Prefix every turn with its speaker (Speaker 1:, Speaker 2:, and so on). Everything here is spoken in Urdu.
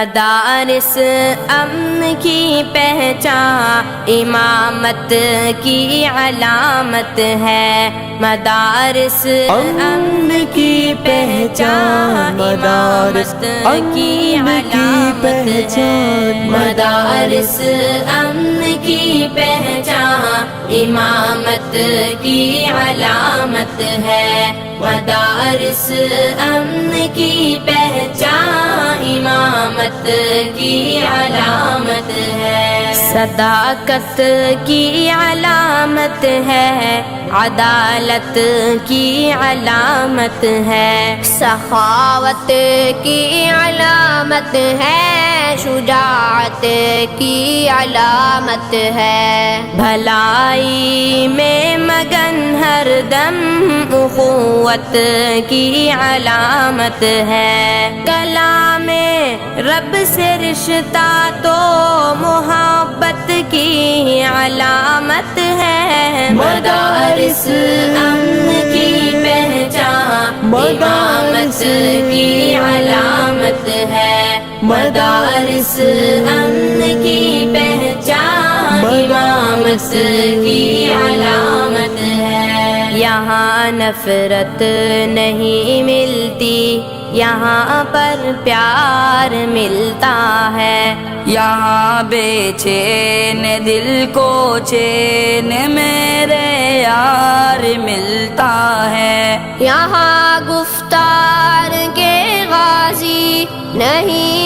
Speaker 1: مدارس امن کی پہچان امامت کی علامت ہے، مدارس امن کی پہچان امامت کی علامت ہے، مدارس امن کی پہچان امامت کی علامت ہے، مدارس امن کی پہچان امامت کی علامت ہے، صداقت کی علامت ہے، عدالت کی علامت ہے، سخاوت کی علامت ہے، شجاعت کی علامت ہے، بھلائی میں مگن ہر دم اخوت کی علامت ہے، کلام رب سے رشتہ تو محبت کی علامت ہے، مدارس امن کی پہچان امامت کی علامت ہے، مدارس امن کی پہچان امامت کی علامت ہے، یہاں نفرت نہیں ملتی، یہاں پر پیار ملتا ہے،
Speaker 2: یہاں بے چین دل کو چین میرے یار ملتا ہے،
Speaker 1: یہاں گفتار کے غازی نہیں